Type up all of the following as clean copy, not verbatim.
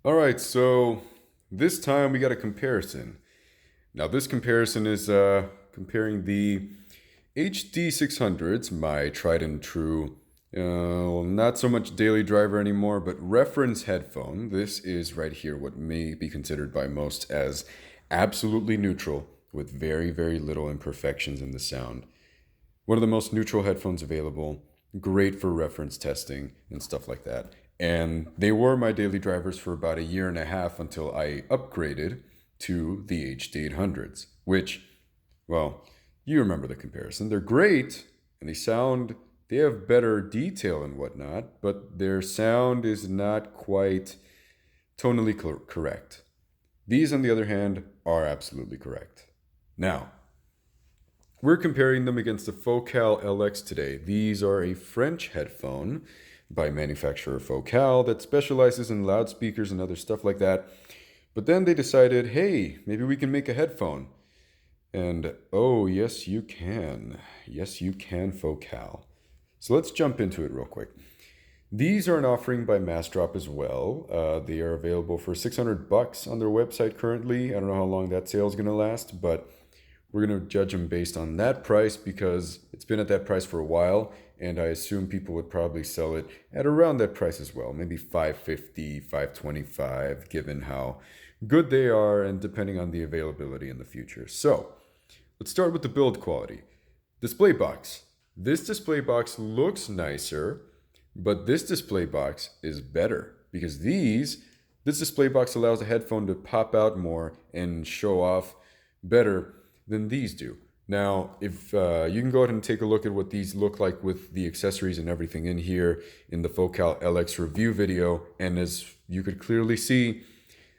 All right, so this time we got a comparison. Now this comparison is comparing the HD600s, my tried and true, not so much daily driver anymore, but reference headphone. This is right here what may be considered by most as absolutely neutral with very, very little imperfections in the sound. One of the most neutral headphones available, great for reference testing and stuff like that. And they were my daily drivers for about a year and a half until I upgraded to the HD800s, which, well, you remember the comparison. They're great and they have better detail and whatnot, but their sound is not quite tonally correct. These, on the other hand, are absolutely correct. Now, we're comparing them against the Focal Elex today. These are a French headphone by manufacturer Focal that specializes in loudspeakers and other stuff like that. But then they decided, hey, maybe we can make a headphone. And oh, yes, you can. Yes, you can, Focal. So let's jump into it real quick. These are an offering by Massdrop as well. They are available for $600 on their website currently. I don't know how long that sale is going to last, but we're going to judge them based on that price because it's been at that price for a while, and I assume people would probably sell it at around that price as well, maybe $550, $525, given how good they are and depending on the availability in the future. So let's start with the build quality. Display box. This display box looks nicer, but this display box is better because this display box allows the headphone to pop out more and show off better than these do. Now, if you can go ahead and take a look at what these look like with the accessories and everything in here in the Focal Elex review video, and as you could clearly see,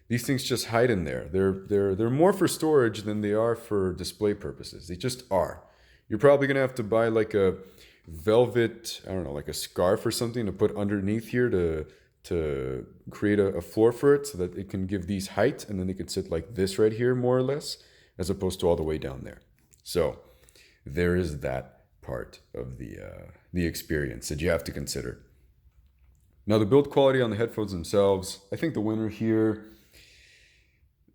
these things just hide in there. They're more for storage than they are for display purposes. They just are. You're probably gonna have to buy like a velvet, I don't know, like a scarf or something to put underneath here to create a floor for it so that it can give these height, and then they could sit like this right here more or less, as opposed to all the way down there. So there is that part of the experience that you have to consider. Now the build quality on the headphones themselves, I think the winner here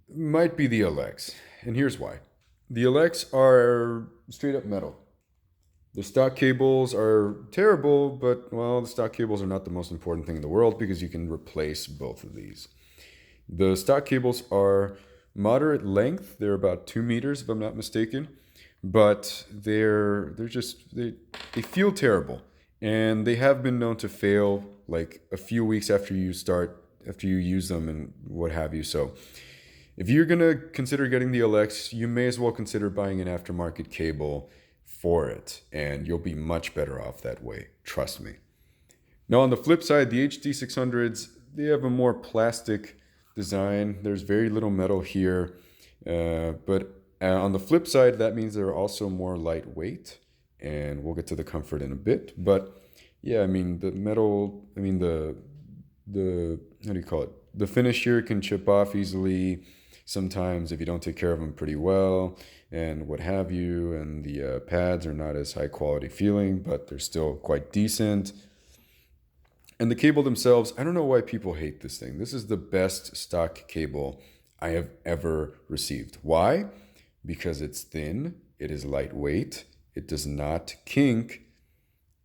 might be the Elex, and here's why. The Elex are straight up metal. The stock cables are terrible, but well, the stock cables are not the most important thing in the world because you can replace both of these. The stock cables are moderate length. They're about 2 meters, if I'm not mistaken, but they feel terrible, and they have been known to fail like a few weeks after you use them and what have you. So if you're gonna consider getting the Elex, you may as well consider buying an aftermarket cable for it, and you'll be much better off that way. Trust me. Now on the flip side, the HD600s, they have a more plastic design. There's very little metal here, but on the flip side, that means they're also more lightweight, and we'll get to the comfort in a bit. But yeah, I mean the metal, I mean the how do you call it? The finish here can chip off easily sometimes if you don't take care of them pretty well and what have you. And the pads are not as high quality feeling, but they're still quite decent. And the cable themselves, I don't know why people hate this thing. This is the best stock cable I have ever received. Why? Because it's thin, it is lightweight, it does not kink,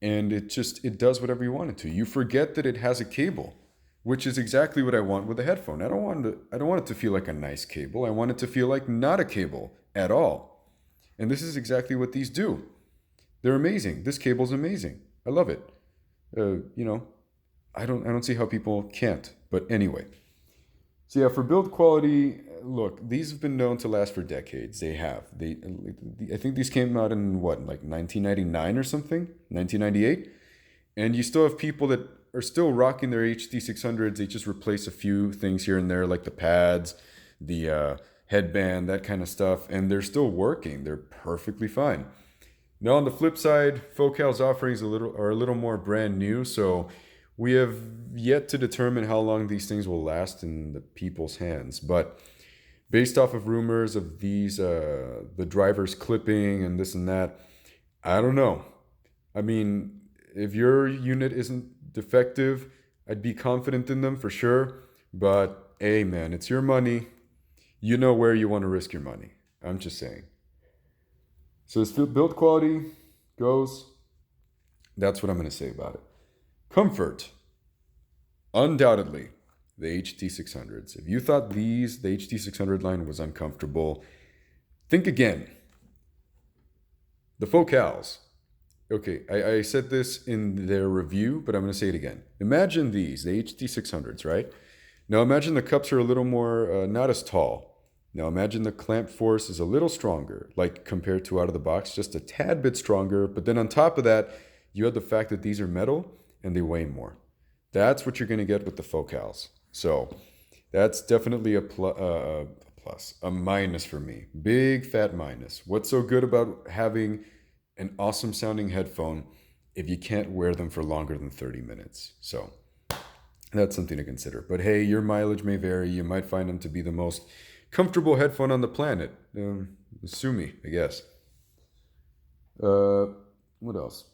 and it does whatever you want it to. You forget that it has a cable, which is exactly what I want with a headphone. I don't want it to feel like a nice cable. I want it to feel like not a cable at all. And this is exactly what these do. They're amazing. This cable's amazing. I love it. You know, I don't see how people can't. But anyway. So yeah, for build quality, look, these have been known to last for decades. They have. I think these came out in what, like 1999 or something, 1998, and you still have people that are still rocking their HD600s. They just replace a few things here and there, like the pads, the headband, that kind of stuff, and they're still working. They're perfectly fine. Now on the flip side, Focal's offerings are a little more brand new, so we have yet to determine how long these things will last in the people's hands. But based off of rumors of the drivers clipping and this and that, I don't know. I mean, if your unit isn't defective, I'd be confident in them for sure. But hey man, it's your money. You know where you want to risk your money. I'm just saying. So as build quality goes, that's what I'm going to say about it. Comfort. Undoubtedly, the HD600s. If you thought the HD600 line was uncomfortable, think again. The Focals. Okay, I said this in their review, but I'm going to say it again. Imagine the HD600s, right? Now imagine the cups are a little more, not as tall. Now imagine the clamp force is a little stronger, like compared to out of the box, just a tad bit stronger. But then on top of that, you have the fact that these are metal and they weigh more. That's what you're going to get with the Focals. So that's definitely a plus, a minus for me. Big fat minus. What's so good about having an awesome sounding headphone if you can't wear them for longer than 30 minutes? So that's something to consider. But hey, your mileage may vary. You might find them to be the most comfortable headphone on the planet. Sue me, I guess. What else?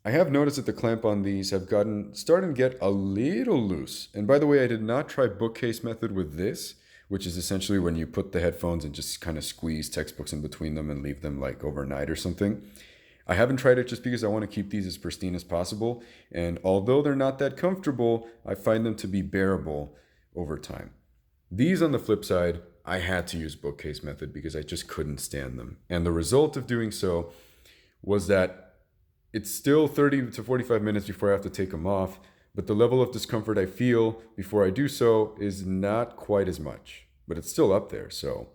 I have noticed that the clamp on these have starting to get a little loose. And by the way, I did not try bookcase method with this, which is essentially when you put the headphones and just kind of squeeze textbooks in between them and leave them like overnight or something. I haven't tried it just because I want to keep these as pristine as possible. And although they're not that comfortable, I find them to be bearable over time. These, on the flip side, I had to use bookcase method because I just couldn't stand them. And the result of doing so was that it's still 30 to 45 minutes before I have to take them off, but the level of discomfort I feel before I do so is not quite as much, but it's still up there. So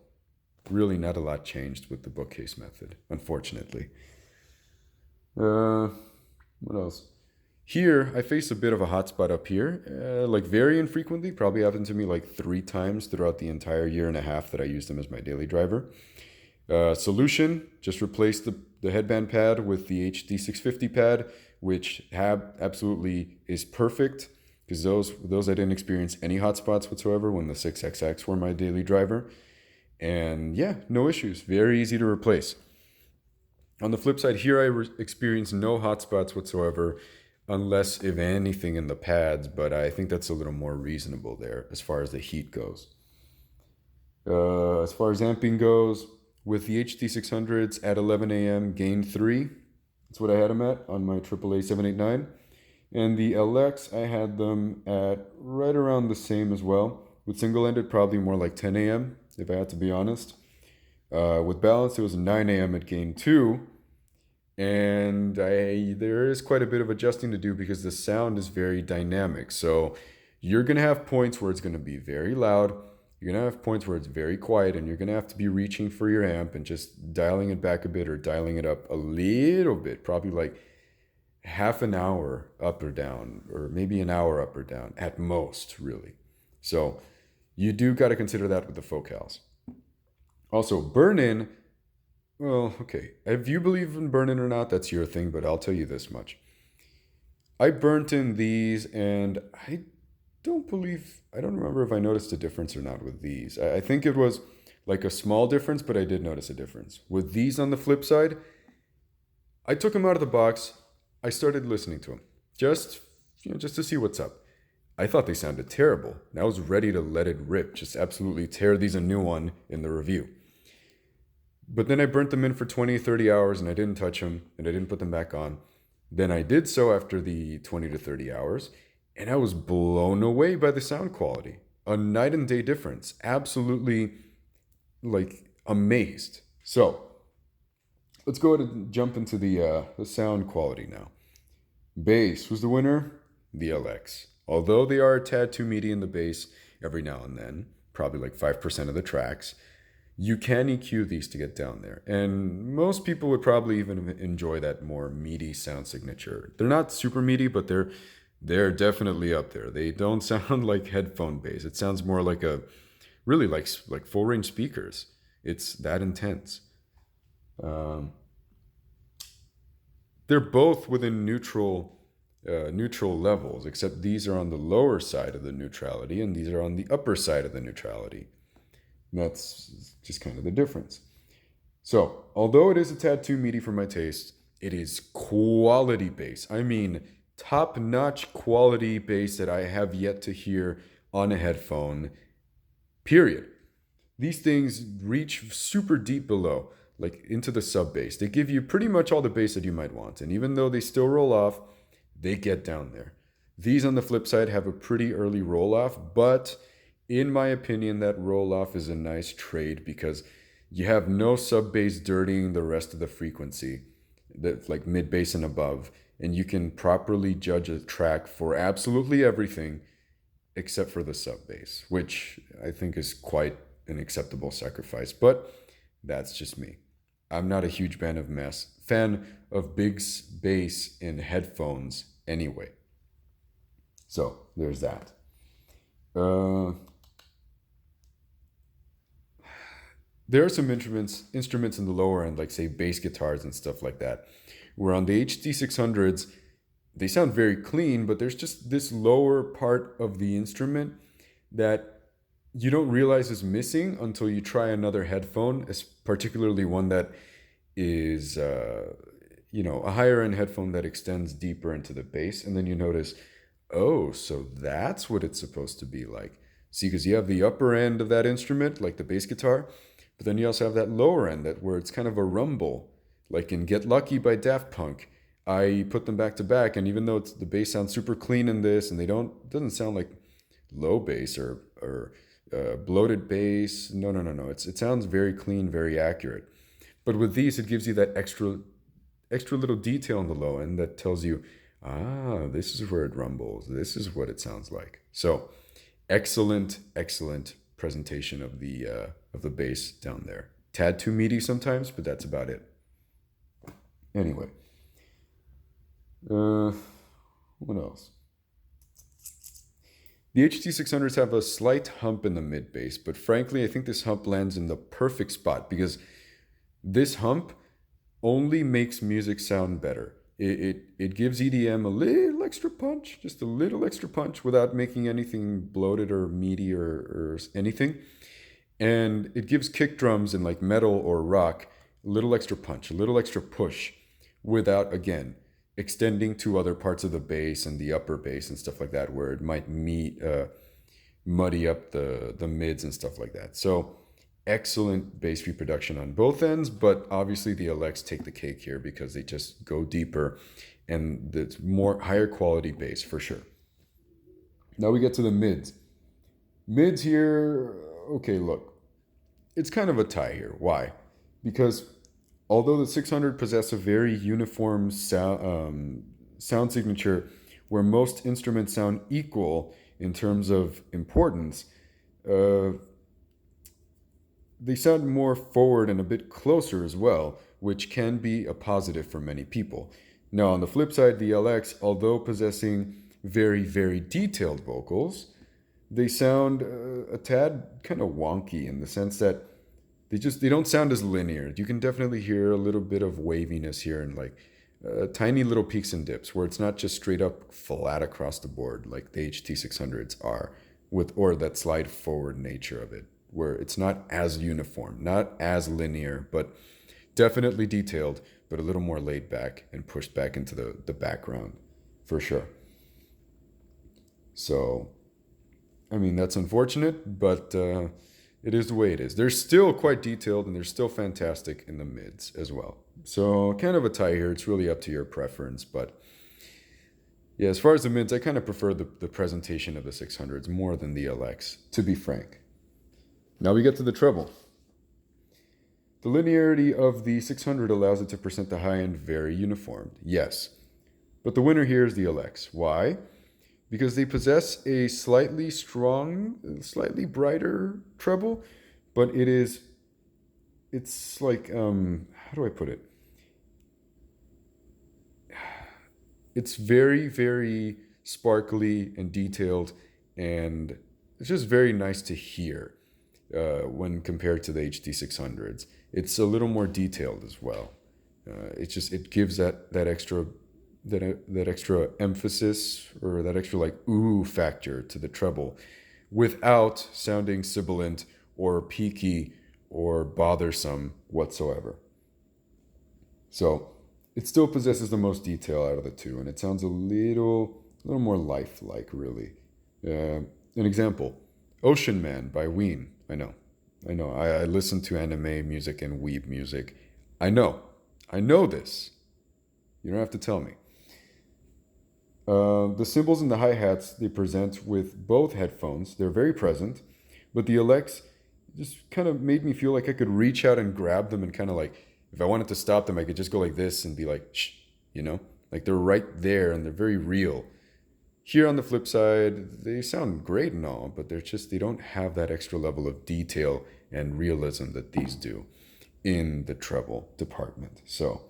really not a lot changed with the bookcase method, unfortunately. What else? Here, I face a bit of a hot spot up here, like very infrequently, probably happened to me like 3 times throughout the entire year and a half that I used them as my daily driver. Solution, just replaced the headband pad with the HD650 pad, which absolutely is perfect because those I didn't experience any hotspots whatsoever when the 6XX were my daily driver. And yeah, no issues. Very easy to replace. On the flip side, here I experienced no hotspots whatsoever, unless, if anything, in the pads, but I think that's a little more reasonable there as far as the heat goes. As far as amping goes, with the HD600s at 11 a.m. gain 3. That's what I had them at on my AAA 789. And the LX, I had them at right around the same as well. With single-ended, probably more like 10 a.m., if I had to be honest. With balanced, it was 9 a.m. at gain 2. And there is quite a bit of adjusting to do because the sound is very dynamic. So you're going to have points where it's going to be very loud. You're going to have points where it's very quiet, and you're going to have to be reaching for your amp and just dialing it back a bit or dialing it up a little bit, probably like half an hour up or down, or maybe an hour up or down at most, really. So you do got to consider that with the Focals. Also, burn-in, well, okay, if you believe in burn-in or not, that's your thing, but I'll tell you this much. I burnt in these, and I don't remember if I noticed a difference or not with these. I think it was like a small difference, but I did notice a difference. With these on the flip side, I took them out of the box. I started listening to them just to see what's up. I thought they sounded terrible. And I was ready to let it rip, just absolutely tear these a new one in the review. But then I burnt them in for 20, 30 hours and I didn't touch them and I didn't put them back on. Then I did so after the 20 to 30 hours. And I was blown away by the sound quality. A night and day difference. Absolutely, like, amazed. So, let's go ahead and jump into the sound quality now. Bass was the winner, the LX. Although they are a tad too meaty in the bass every now and then, probably like 5% of the tracks, you can EQ these to get down there. And most people would probably even enjoy that more meaty sound signature. They're not super meaty, but they're definitely up there. They don't sound like headphone bass. It sounds more like really like full range speakers. It's that intense. They're both within neutral levels, except these are on the lower side of the neutrality and these are on the upper side of the neutrality. And that's just kind of the difference. So, although it is a tad too meaty for my taste, it is quality bass. I mean, top-notch quality bass that I have yet to hear on a headphone period. These things reach super deep below, like into the sub bass. They give you pretty much all the bass that you might want. And even though they still roll off, they get down there. These on the flip side have a pretty early roll off, but in my opinion, that roll off is a nice trade because you have no sub bass dirtying the rest of the frequency, that's like mid bass and above. And you can properly judge a track for absolutely everything except for the sub bass, which I think is quite an acceptable sacrifice, but that's just me. I'm not a huge fan of big bass in headphones anyway. So there's that. There are some instruments in the lower end, like say bass guitars and stuff like that, where on the HD600s, they sound very clean, but there's just this lower part of the instrument that you don't realize is missing until you try another headphone, particularly one that is, a higher end headphone that extends deeper into the bass. And then you notice, oh, so that's what it's supposed to be like. See, because you have the upper end of that instrument, like the bass guitar, but then you also have that lower end where it's kind of a rumble, like in Get Lucky by Daft Punk. I put them back to back, and even though the bass sounds super clean in this, and it doesn't sound like low bass or bloated bass. No. It sounds very clean, very accurate. But with these, it gives you that extra little detail on the low end that tells you, this is where it rumbles. This is what it sounds like. So, excellent presentation of the bass down there. Tad too meaty sometimes, but that's about it. Anyway, what else? The HD600s have a slight hump in the mid bass, but frankly, I think this hump lands in the perfect spot because this hump only makes music sound better. It gives EDM a little extra punch, just a little extra punch without making anything bloated or meaty or anything. And it gives kick drums in like metal or rock a little extra punch, a little extra push without, again, extending to other parts of the bass and the upper bass and stuff like that, where it might muddy up the mids and stuff like that. So excellent bass reproduction on both ends, but obviously the Elex take the cake here because they just go deeper and it's higher quality bass for sure. Now we get to the mids. Mids here, okay, look, it's kind of a tie here. Why? Because although the 600 possess a very uniform sound signature where most instruments sound equal in terms of importance, they sound more forward and a bit closer as well, which can be a positive for many people. Now, on the flip side, the Elex, although possessing very, very detailed vocals, they sound a tad kind of wonky in the sense that they don't sound as linear. You can definitely hear a little bit of waviness here and like tiny little peaks and dips where it's not just straight up flat across the board like the HT600s are, or that slide forward nature of it, where it's not as uniform, not as linear, but definitely detailed, but a little more laid back and pushed back into the background for sure. So, I mean, that's unfortunate, but it is the way it is. They're still quite detailed and they're still fantastic in the mids as well. So kind of a tie here. It's really up to your preference. But yeah, as far as the mids, I kind of prefer the presentation of the 600s more than the Elex, to be frank. Now we get to the treble. The linearity of the 600 allows it to present the high end very uniformed. Yes. But the winner here is the Elex. Why? Because they possess a slightly slightly brighter treble, but it's like, how do I put it? It's very, very sparkly and detailed, and it's just very nice to hear when compared to the HD600s. It's a little more detailed as well. It gives that extra emphasis or that extra like ooh factor to the treble without sounding sibilant or peaky or bothersome whatsoever. So it still possesses the most detail out of the two, and it sounds a little more lifelike, really. An example, Ocean Man by Ween. I know. I listen to anime music and weeb music. I know. I know this. You don't have to tell me. The cymbals and the hi-hats they present with both headphones, they're very present, but the Elex just kind of made me feel like I could reach out and grab them and kind of like, if I wanted to stop them, I could just go like this and be like, shh, you know? Like they're right there and they're very real. Here on the flip side, they sound great and all, but they don't have that extra level of detail and realism that these do in the treble department. So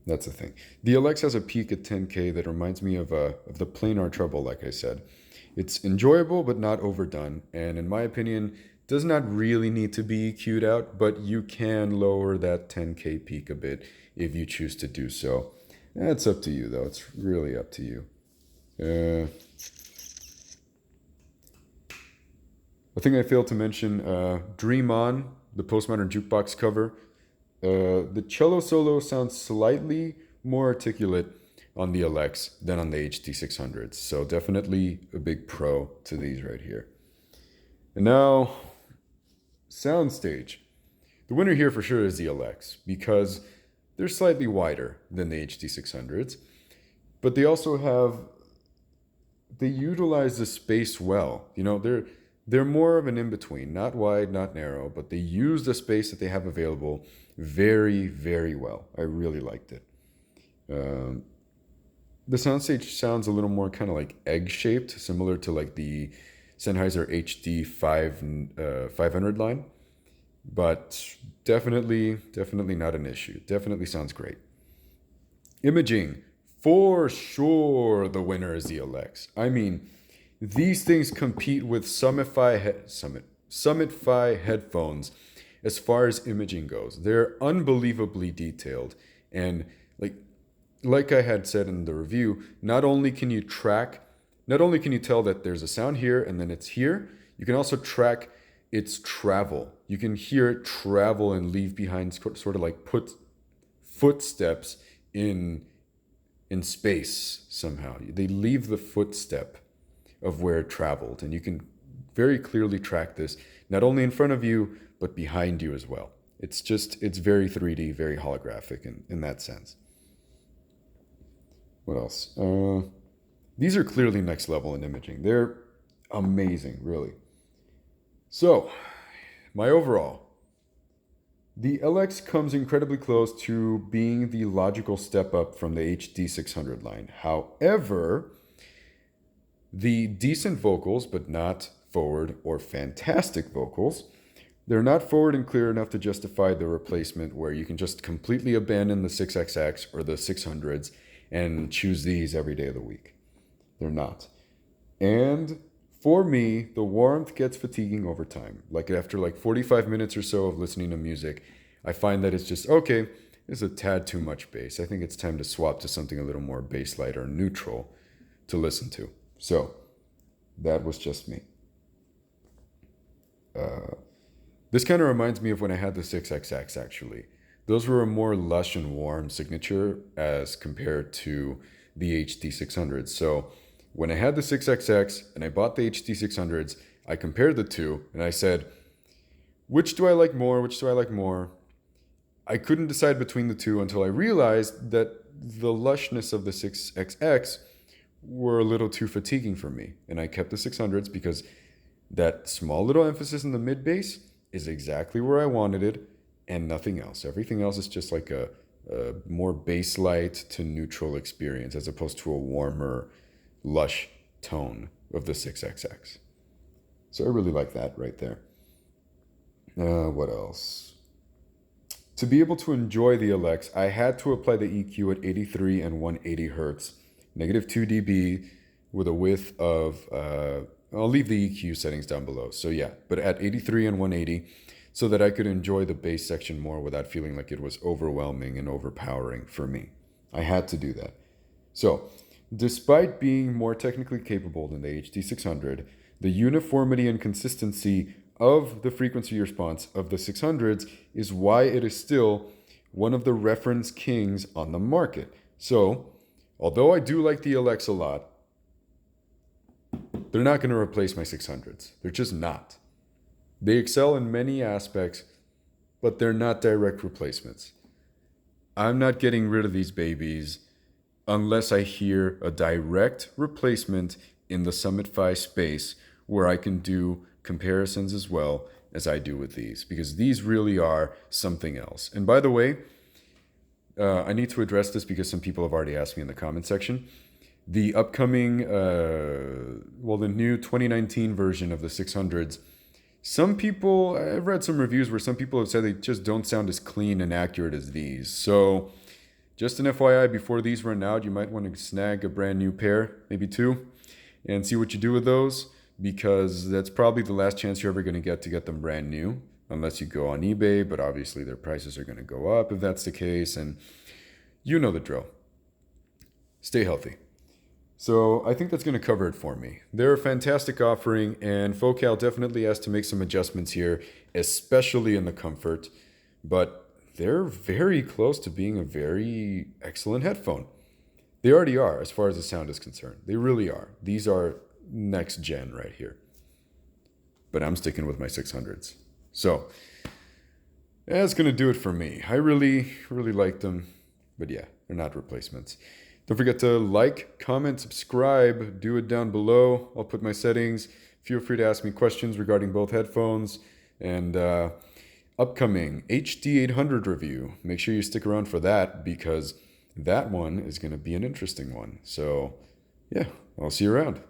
that's the thing. The Elex has a peak at 10K that reminds me of the planar treble, like I said. It's enjoyable, but not overdone. And in my opinion, does not really need to be EQ'd out, but you can lower that 10K peak a bit if you choose to do so. That's up to you, though. It's really up to you. I think I failed to mention Dream On, the Postmodern Jukebox cover. The cello solo sounds slightly more articulate on the Elex than on the HD600s. So definitely a big pro to these right here. And now, Soundstage. The winner here for sure is the Elex because they're slightly wider than the HD600s, but they also they utilize the space well. You know, they're more of an in-between, not wide, not narrow, but they use the space that they have available very, very well. I really liked it. The Soundstage sounds a little more kind of like egg-shaped, similar to like the Sennheiser HD500 line, but definitely not an issue. Definitely sounds great. Imaging, for sure the winner is the Elex. I mean, these things compete with Summitfy headphones as far as imaging goes. They're unbelievably detailed. And like I had said in the review, not only can you tell that there's a sound here and then it's here, you can also track its travel. You can hear it travel and leave behind sort of like put footsteps in space somehow. They leave the footstep of where it traveled, and you can very clearly track this, not only in front of you, but behind you as well. It's very 3D, very holographic in that sense. What else? These are clearly next level in imaging. They're amazing, really. So, my overall. The Elex comes incredibly close to being the logical step up from the HD600 line. However, the decent vocals, but not forward or fantastic vocals, they're not forward and clear enough to justify the replacement where you can just completely abandon the 6XX or the 600s and choose these every day of the week. They're not. And for me, the warmth gets fatiguing over time. Like after 45 minutes or so of listening to music, I find that it's just, okay, there's a tad too much bass. I think it's time to swap to something a little more bass-light or neutral to listen to. So that was just me. This kind of reminds me of when I had the 6XX, actually. Those were a more lush and warm signature as compared to the HD600s. So when I had the 6XX and I bought the HD600s, I compared the two and I said, which do I like more? Which do I like more? I couldn't decide between the two until I realized that the lushness of the 6XX were a little too fatiguing for me. And I kept the 600s because that small little emphasis in the mid bass is exactly where I wanted it and nothing else. Everything else is just like a more bass light to neutral experience as opposed to a warmer, lush tone of the 6XX. So I really like that right there. What else? To be able to enjoy the Elex, I had to apply the EQ at 83 and 180 Hertz, negative 2 dB with a width of, I'll leave the EQ settings down below. So yeah, but at 83 and 180 so that I could enjoy the bass section more without feeling like it was overwhelming and overpowering for me. I had to do that. So despite being more technically capable than the HD600, the uniformity and consistency of the frequency response of the 600s is why it is still one of the reference kings on the market. So, although I do like the Elex a lot, they're not going to replace my 600s. They're just not. They excel in many aspects, but they're not direct replacements. I'm not getting rid of these babies unless I hear a direct replacement in the Summit Fi space where I can do comparisons as well as I do with these, because these really are something else. And by the way, I need to address this because some people have already asked me in the comment section. The upcoming, the new 2019 version of the 600s, some people, I've read some reviews where some people have said they just don't sound as clean and accurate as these. So just an FYI, before these run out, you might want to snag a brand new pair, maybe two, and see what you do with those, because that's probably the last chance you're ever going to get them brand new, unless you go on eBay, but obviously their prices are going to go up if that's the case, and you know the drill. Stay healthy. So I think that's going to cover it for me. They're a fantastic offering, and Focal definitely has to make some adjustments here, especially in the comfort, but they're very close to being a very excellent headphone. They already are, as far as the sound is concerned. They really are. These are next gen right here. But I'm sticking with my 600s. So that's going to do it for me. I really, really like them, but yeah, they're not replacements. Don't forget to like, comment, subscribe, do it down below. I'll put my settings. Feel free to ask me questions regarding both headphones and upcoming HD800 review. Make sure you stick around for that, because that one is going to be an interesting one. So yeah, I'll see you around.